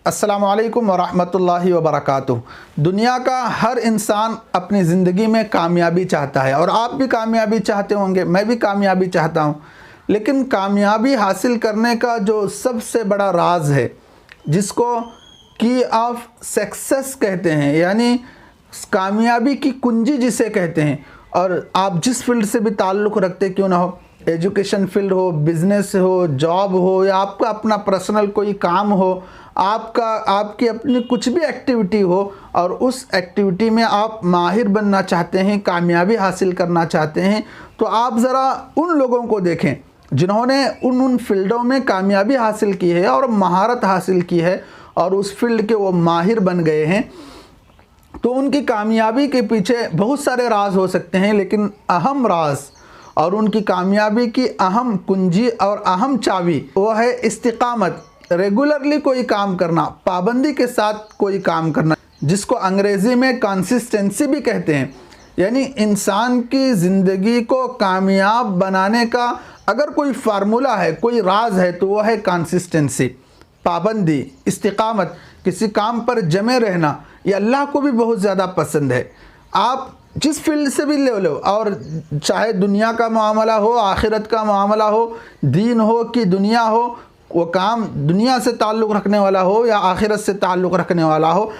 अस्सलामु अलैकुम वरहमतुल्लाहि वबरकातुह। दुनिया का हर इंसान अपनी ज़िंदगी में कामयाबी चाहता है और आप भी कामयाबी चाहते होंगे, मैं भी कामयाबी चाहता हूँ। लेकिन कामयाबी हासिल करने का जो सबसे बड़ा राज है, जिसको की ऑफ सक्सेस कहते हैं, यानी कामयाबी की कुंजी जिसे कहते हैं, और आप जिस फील्ड से भी ताल्लुक़ रखते क्यों ना हो, एजुकेशन फील्ड हो, बिज़नेस हो, जॉब हो, या आपका अपना पर्सनल कोई काम हो, आपकी अपनी कुछ भी एक्टिविटी हो और उस एक्टिविटी में आप माहिर बनना चाहते हैं, कामयाबी हासिल करना चाहते हैं, तो आप ज़रा उन लोगों को देखें जिन्होंने उन फील्डों में कामयाबी हासिल की है और महारत हासिल की है और उस फील्ड के वो माहिर बन गए हैं। तो उनकी कामयाबी के पीछे बहुत सारे राज हो सकते हैं, लेकिन अहम राज और उनकी कामयाबी की अहम कुंजी और अहम चाबी वो है इस्तिकामत। रेगुलरली कोई काम करना, पाबंदी के साथ कोई काम करना, जिसको अंग्रेज़ी में कंसिस्टेंसी भी कहते हैं। यानी इंसान की ज़िंदगी को कामयाब बनाने का अगर कोई फार्मूला है, कोई राज है, तो वह है कंसिस्टेंसी, पाबंदी, इस्तिकामत, किसी काम पर जमे रहना। ये अल्लाह को भी बहुत ज़्यादा पसंद है। आप जिस फील्ड से भी ले लो, और चाहे दुनिया का मामला हो, आखिरत का मामला हो, दीन हो कि दुनिया हो, वो काम दुनिया से ताल्लुक़ रखने वाला हो या आखिरत से ताल्लुक़ रखने वाला हो,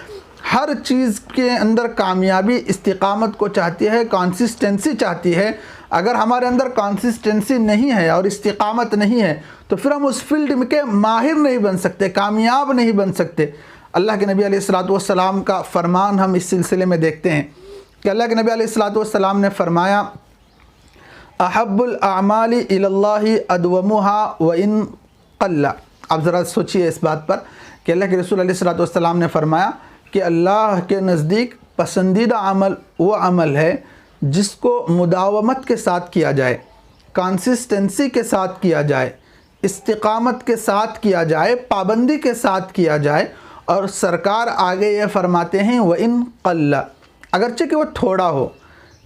हर चीज़ के अंदर कामयाबी इस्तिकामत को चाहती है, कंसिस्टेंसी चाहती है। अगर हमारे अंदर कंसिस्टेंसी नहीं है और इस्तिकामत नहीं है, तो फिर हम उस फील्ड के माहिर नहीं बन सकते, कामयाब नहीं बन सकते। अल्लाह के नबी अलैहिस्सलातु वस्सलाम का फरमान हम इस सिलसिले में देखते हैं कि अल्लाह के नबी अलैहिस्सलातु वस्सलाम ने फरमाया, अहब्बुल अमाली इलल्लाहि अदवमुहा व इन अल्लाह। आप ज़रा सोचिए इस बात पर कि अल्लाह के रसूल अलैहिस्सलातु वस्सलाम ने फरमाया कि अल्लाह के नज़दीक पसंदीदा अमल वो अमल है जिसको मुदावमत के साथ किया जाए, कंसिस्टेंसी के साथ किया जाए, इस्तिकामत के साथ किया जाए, पाबंदी के साथ किया जाए। और सरकार आगे ये फरमाते हैं व इन अल्लाह, अगरचे कि वो थोड़ा हो,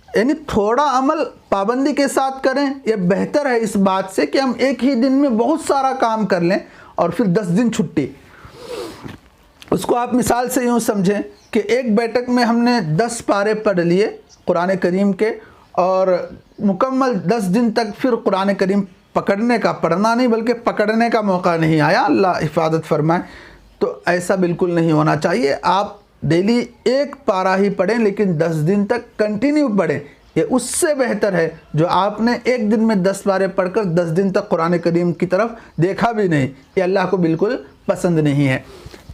यानी थोड़ा अमल पाबंदी के साथ करें, ये बेहतर है इस बात से कि हम एक ही दिन में बहुत सारा काम कर लें और फिर 10 दिन छुट्टी। उसको आप मिसाल से यूँ समझें कि एक बैठक में हमने 10 पारे पढ़ लिए कुरान करीम के, और मुकम्मल 10 दिन तक फिर कुरान करीम पकड़ने का, पढ़ना नहीं बल्कि पकड़ने का मौका नहीं आया, अल्लाह हिफाजत फरमाए। तो ऐसा बिल्कुल नहीं होना चाहिए। आप डेली एक पारा ही पढ़ें, लेकिन 10 दिन तक कंटिन्यू पढ़ें। ये उससे बेहतर है जो आपने एक दिन में 10 पारे पढ़कर 10 दिन तक कुरान करीम की तरफ देखा भी नहीं। ये अल्लाह को बिल्कुल पसंद नहीं है।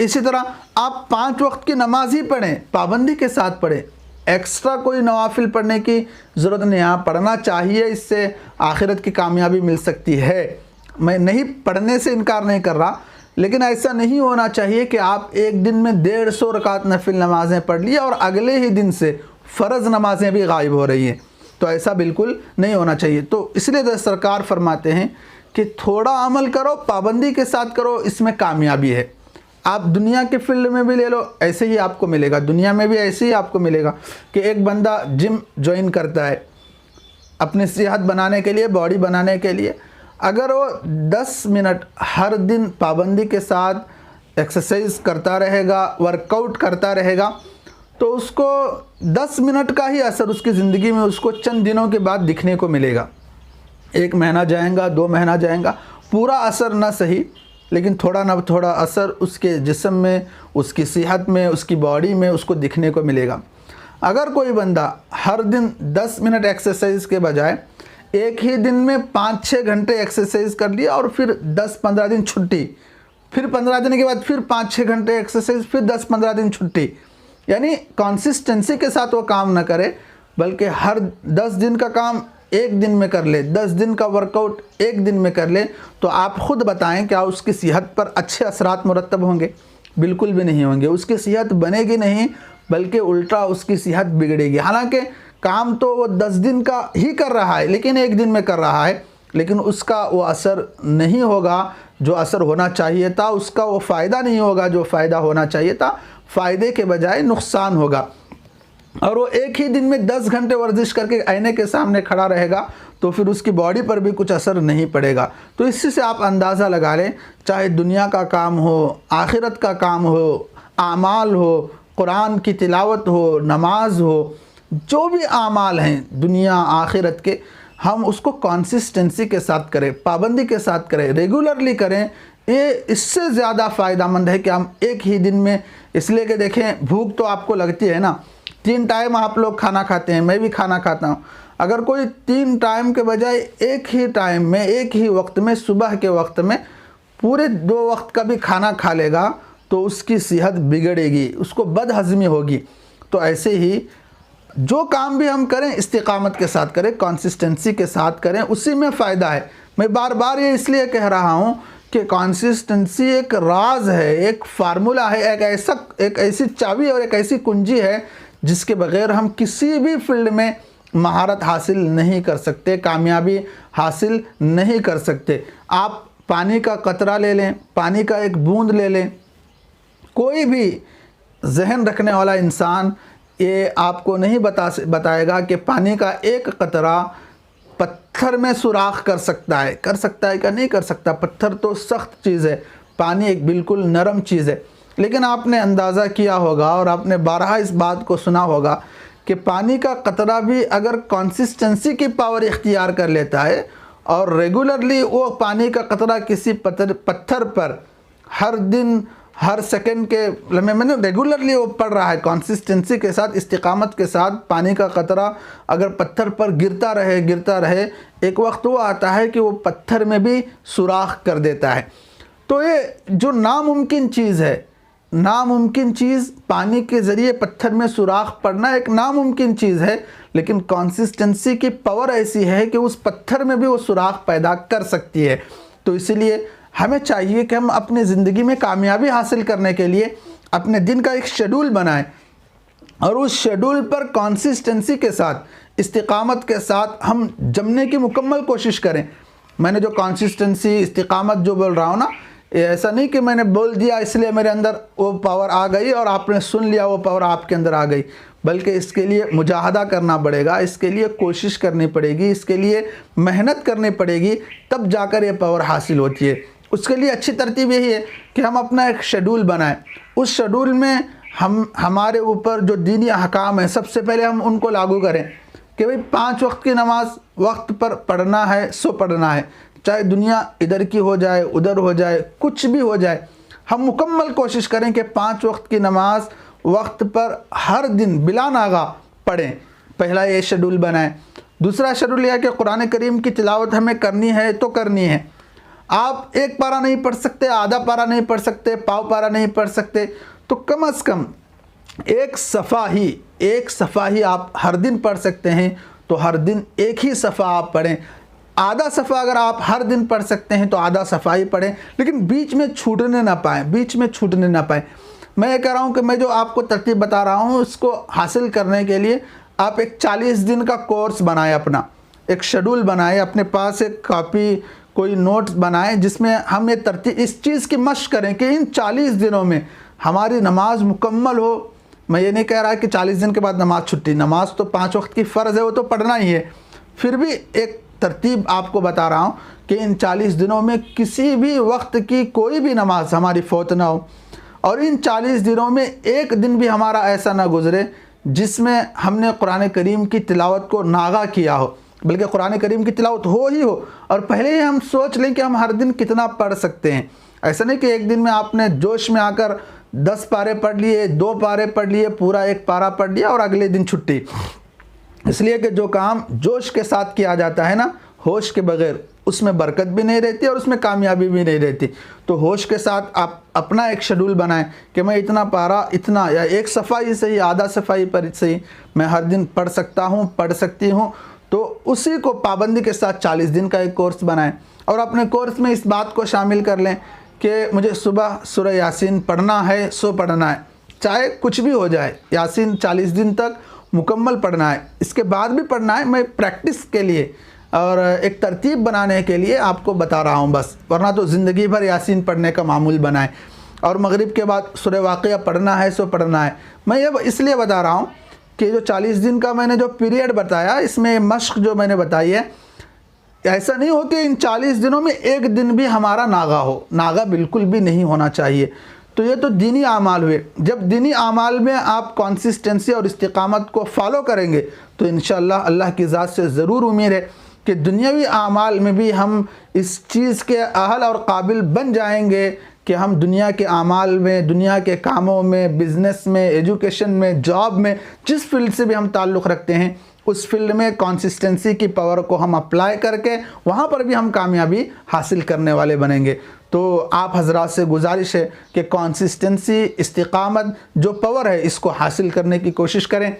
इसी तरह आप 5 वक्त की नमाज ही पढ़ें, पाबंदी के साथ पढ़ें, एक्स्ट्रा कोई नवाफिल पढ़ने की ज़रूरत नहीं। यहाँ पढ़ना चाहिए, इससे आखिरत की कामयाबी मिल सकती है। मैं नहीं पढ़ने से इनकार नहीं कर रहा, लेकिन ऐसा नहीं होना चाहिए कि आप एक दिन में 150 रकात नफिल नमाज़ें पढ़ ली और अगले ही दिन से फ़र्ज़ नमाज़ें भी गायब हो रही हैं। तो ऐसा बिल्कुल नहीं होना चाहिए। तो इसलिए तो सरकार फरमाते हैं कि थोड़ा अमल करो, पाबंदी के साथ करो, इसमें कामयाबी है। आप दुनिया के फील्ड में भी ले लो, ऐसे ही आपको मिलेगा। दुनिया में भी ऐसे ही आपको मिलेगा कि एक बंदा जिम ज्वाइन करता है अपनी सेहत बनाने के लिए, बॉडी बनाने के लिए। अगर वो 10 मिनट हर दिन पाबंदी के साथ एक्सरसाइज करता रहेगा, वर्कआउट करता रहेगा, तो उसको 10 मिनट का ही असर उसकी ज़िंदगी में उसको चंद दिनों के बाद दिखने को मिलेगा। 1 महीना जाएगा, 2 महीना जाएगा, पूरा असर ना सही, लेकिन थोड़ा ना थोड़ा असर उसके जिस्म में, उसकी सेहत में, उसकी बॉडी में उसको दिखने को मिलेगा। अगर कोई बंदा हर दिन 10 मिनट एक्सरसाइज के बजाय एक ही दिन में 5-6 घंटे एक्सरसाइज कर लिया और फिर 10-15 दिन छुट्टी, फिर 15 दिन के बाद फिर 5-6 घंटे एक्सरसाइज, फिर 10-15 दिन छुट्टी, यानी कंसिस्टेंसी के साथ वो काम ना करे, बल्कि हर 10 दिन का काम एक दिन में कर ले, 10 दिन का वर्कआउट एक दिन में कर ले, तो आप ख़ुद बताएं क्या उसकी सेहत पर अच्छे असरात मुरतब होंगे? बिल्कुल भी नहीं होंगे। उसकी सेहत बनेगी नहीं, बल्कि उल्टा उसकी सेहत बिगड़ेगी। हालांकि काम तो वो 10 दिन का ही कर रहा है, लेकिन एक दिन में कर रहा है, लेकिन उसका वो असर नहीं होगा जो असर होना चाहिए था, उसका वो फ़ायदा नहीं होगा जो फ़ायदा होना चाहिए था, फ़ायदे के बजाय नुकसान होगा। और वो एक ही दिन में 10 घंटे वर्जिश करके आईने के सामने खड़ा रहेगा तो फिर उसकी बॉडी पर भी कुछ असर नहीं पड़ेगा। तो इसी से आप अंदाज़ा लगा लें, चाहे दुनिया का काम हो, आखिरत का काम हो, आमाल हो, कुरान की तिलावत हो, नमाज हो, जो भी आमाल हैं दुनिया आखिरत के, हम उसको कंसिस्टेंसी के साथ करें, पाबंदी के साथ करें, रेगुलरली करें। ये इससे ज़्यादा फ़ायदेमंद है कि हम एक ही दिन में, इसलिए कि देखें भूख तो आपको लगती है ना, 3 टाइम आप लोग खाना खाते हैं, मैं भी खाना खाता हूँ। अगर कोई 3 टाइम के बजाय एक ही टाइम में, एक ही वक्त में, सुबह के वक्त में पूरे 2 वक्त का भी खाना खा लेगा तो उसकी सेहत बिगड़ेगी, उसको बदहज़मी होगी। तो ऐसे ही जो काम भी हम करें इस्तिकामत के साथ करें, कंसिस्टेंसी के साथ करें, उसी में फ़ायदा है। मैं बार बार ये इसलिए कह रहा हूँ कि कंसिस्टेंसी एक राज है, एक फार्मूला है, एक ऐसी चाबी और एक ऐसी कुंजी है जिसके बग़ैर हम किसी भी फील्ड में महारत हासिल नहीं कर सकते, कामयाबी हासिल नहीं कर सकते। आप पानी का कतरा ले लें, पानी का एक बूंद ले लें, कोई भी जहन रखने वाला इंसान ये आपको नहीं बताएगा कि पानी का एक कतरा पत्थर में सुराख कर सकता है क्या नहीं कर सकता। पत्थर तो सख्त चीज़ है, पानी एक बिल्कुल नरम चीज़ है। लेकिन आपने अंदाज़ा किया होगा और आपने बारहा इस बात को सुना होगा कि पानी का कतरा भी अगर कंसिस्टेंसी की पावर इख्तियार कर लेता है और रेगुलरली वो पानी का कतरा किसी पत्थर पर हर दिन, हर सेकंड के लम्हे में रेगुलरली वो पड़ रहा है, कंसिस्टेंसी के साथ, इस्तिकामत के साथ, पानी का कतरा अगर पत्थर पर गिरता रहे, एक वक्त वो आता है कि वो पत्थर में भी सुराख कर देता है। तो ये जो नामुमकिन चीज़ है, नामुमकिन चीज़, पानी के ज़रिए पत्थर में सुराख पड़ना एक नामुमकिन चीज़ है, लेकिन कंसिस्टेंसी की पावर ऐसी है कि उस पत्थर में भी वो सुराख पैदा कर सकती है। तो इसीलिए हमें चाहिए कि हम अपनी ज़िंदगी में कामयाबी हासिल करने के लिए अपने दिन का एक शेड्यूल बनाएं और उस शेड्यूल पर कंसिस्टेंसी के साथ, इस्तिकामत के साथ हम जमने की मुकम्मल कोशिश करें। मैंने जो कंसिस्टेंसी, इस्तिकामत जो बोल रहा हूँ ना, ऐसा नहीं कि मैंने बोल दिया इसलिए मेरे अंदर वो पावर आ गई और आपने सुन लिया वो पावर आपके अंदर आ गई, बल्कि इसके लिए मुजाहदा करना पड़ेगा, इसके लिए कोशिश करनी पड़ेगी, इसके लिए मेहनत करनी पड़ेगी, तब जाकर ये पावर हासिल होती है। उसके लिए अच्छी तरतीब यही है कि हम अपना एक शेड्यूल बनाएं। उस शेड्यूल में हमारे ऊपर जो दीनी अहकाम है, सबसे पहले हम उनको लागू करें कि भाई 5 वक्त की नमाज वक्त पर पढ़ना है, सो पढ़ना है, चाहे दुनिया इधर की हो जाए, उधर हो जाए, कुछ भी हो जाए, हम मुकम्मल कोशिश करें कि 5 वक्त की नमाज वक्त पर हर दिन बिला नागा पढ़ें। पहला ये शेड्यूल बनाएं। दूसरा शेड्यूल यह है कि कुरान करीम की तिलावत हमें करनी है तो करनी है। आप 1 पारा नहीं पढ़ सकते, आधा पारा नहीं पढ़ सकते, पाव पारा नहीं पढ़ सकते, तो कम से कम एक सफ़ा ही आप हर दिन पढ़ सकते हैं, तो हर दिन एक ही सफ़ा आप पढ़ें। आधा सफ़ा अगर आप हर दिन पढ़ सकते हैं तो आधा सफ़ा ही पढ़ें, लेकिन बीच में छूटने ना पाएँ। मैं ये कह रहा हूँ कि मैं जो आपको तरतीब बता रहा हूँ उसको हासिल करने के लिए आप एक 40 दिन का कोर्स बनाएं, अपना एक शेड्यूल बनाएं, अपने पास एक कॉपी, कोई नोट्स बनाएं जिसमें हम ये तरतीब, इस चीज़ की मशक़ करें कि इन 40 दिनों में हमारी नमाज मुकम्मल हो। मैं ये नहीं कह रहा कि 40 दिन के बाद नमाज छुट्टी, नमाज तो 5 वक्त की फ़र्ज़ है, वो तो पढ़ना ही है। फिर भी एक तरतीब आपको बता रहा हूँ कि इन 40 दिनों में किसी भी वक्त की कोई भी नमाज हमारी फ़ौत ना हो, और इन 40 दिनों में एक दिन भी हमारा ऐसा ना गुज़रे जिसमें हमने कुरान करीम की तिलावत को नागा किया हो, बल्कि कुरान करीम की तिलावत हो और पहले ही हम सोच लें कि हम हर दिन कितना पढ़ सकते हैं। ऐसा नहीं कि एक दिन में आपने जोश में आकर 10 पारे पढ़ लिए, 2 पारे पढ़ लिए, पूरा 1 पारा पढ़ लिया और अगले दिन छुट्टी। इसलिए कि जो काम जोश के साथ किया जाता है ना, होश के बगैर, उसमें बरकत भी नहीं रहती और उसमें कामयाबी भी नहीं रहती। तो होश के साथ आप अपना एक शेड्यूल बनाएं कि मैं इतना पारा, इतना, या 1 सफ़ा ही सही, आधा सफ़ा ही पर सही, मैं हर दिन पढ़ सकता हूँ, पढ़ सकती हूँ। तो उसी को पाबंदी के साथ 40 दिन का एक कोर्स बनाएं और अपने कोर्स में इस बात को शामिल कर लें कि मुझे सुबह सूरह यासीन पढ़ना है, सो पढ़ना है, चाहे कुछ भी हो जाए, यासीन 40 दिन तक मुकम्मल पढ़ना है। इसके बाद भी पढ़ना है, मैं प्रैक्टिस के लिए और एक तरतीब बनाने के लिए आपको बता रहा हूँ बस, वरना तो ज़िंदगी भर यासीन पढ़ने का मामूल बनाएं। और मगरिब के बाद सूरह वाक़िया पढ़ना है, सो पढ़ना है। मैं ये इसलिए बता रहा हूँ कि जो 40 दिन का मैंने जो पीरियड बताया, इसमें मश्क जो मैंने बताई है, ऐसा नहीं हो कि इन 40 दिनों में एक दिन भी हमारा नागा हो, नागा बिल्कुल भी नहीं होना चाहिए। तो ये तो दीनी आमाल हुए। जब दीनी आमाल में आप कंसिस्टेंसी और इस्तिकामत को फॉलो करेंगे तो इंशाअल्लाह अल्लाह की ज़ात से ज़रूर उम्मीद है कि दुनियावी आमाल में भी हम इस चीज़ के अहल और काबिल बन जाएंगे कि हम दुनिया के आमाल में, दुनिया के कामों में, बिज़नेस में, एजुकेशन में, जॉब में, जिस फील्ड से भी हम ताल्लुक़ रखते हैं उस फील्ड में कंसिस्टेंसी की पावर को हम अप्लाई करके वहाँ पर भी हम कामयाबी हासिल करने वाले बनेंगे। तो आप हजरात से गुजारिश है कि कंसिस्टेंसी, इस्तिकामत जो पावर है इसको हासिल करने की कोशिश करें।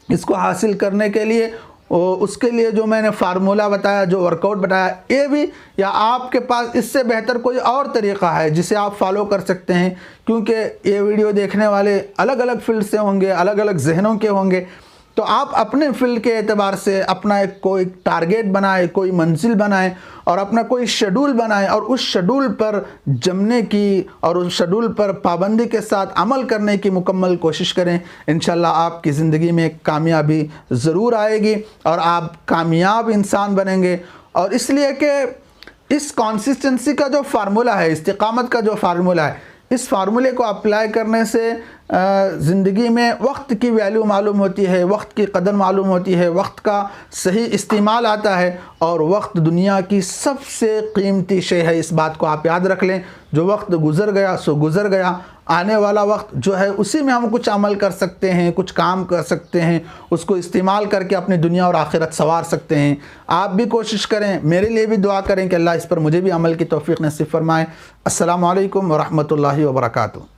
इसको हासिल करने के लिए उसके लिए जो मैंने फार्मूला बताया, जो वर्कआउट बताया, ये भी या आपके पास इससे बेहतर कोई और तरीक़ा है जिसे आप फॉलो कर सकते हैं, क्योंकि ये वीडियो देखने वाले अलग अलग फील्ड से होंगे, अलग अलग जहनों के होंगे। तो आप अपने फील्ड के एतबार से अपना एक कोई टारगेट बनाएं, कोई मंजिल बनाएं और अपना कोई शेड्यूल बनाएं और उस शेड्यूल पर जमने की और उस शेड्यूल पर पाबंदी के साथ अमल करने की मुकम्मल कोशिश करें। इंशाल्लाह आपकी ज़िंदगी में कामयाबी ज़रूर आएगी और आप कामयाब इंसान बनेंगे। और इसलिए कि इस कंसिस्टेंसी का जो फार्मूला है, इस्तिकामत का जो फार्मूला है, इस फार्मूले को अप्लाई करने से ज़िंदगी में वक्त की वैल्यू मालूम होती है, वक्त की कदर मालूम होती है, वक्त का सही इस्तेमाल आता है। और वक्त दुनिया की सबसे कीमती शे है, इस बात को आप याद रख लें। जो वक्त गुज़र गया सो गुज़र गया, आने वाला वक्त जो है उसी में हम कुछ अमल कर सकते हैं, कुछ काम कर सकते हैं, उसको इस्तेमाल करके अपनी दुनिया और आखिरत संवार सकते हैं। आप भी कोशिश करें, मेरे लिए भी दुआ करें कि अल्लाह इस पर मुझे भी अमल की तौफीक नसीब फरमाए। अस्सलामु अलैकुम व रहमतुल्लाहि व बरकातुहू।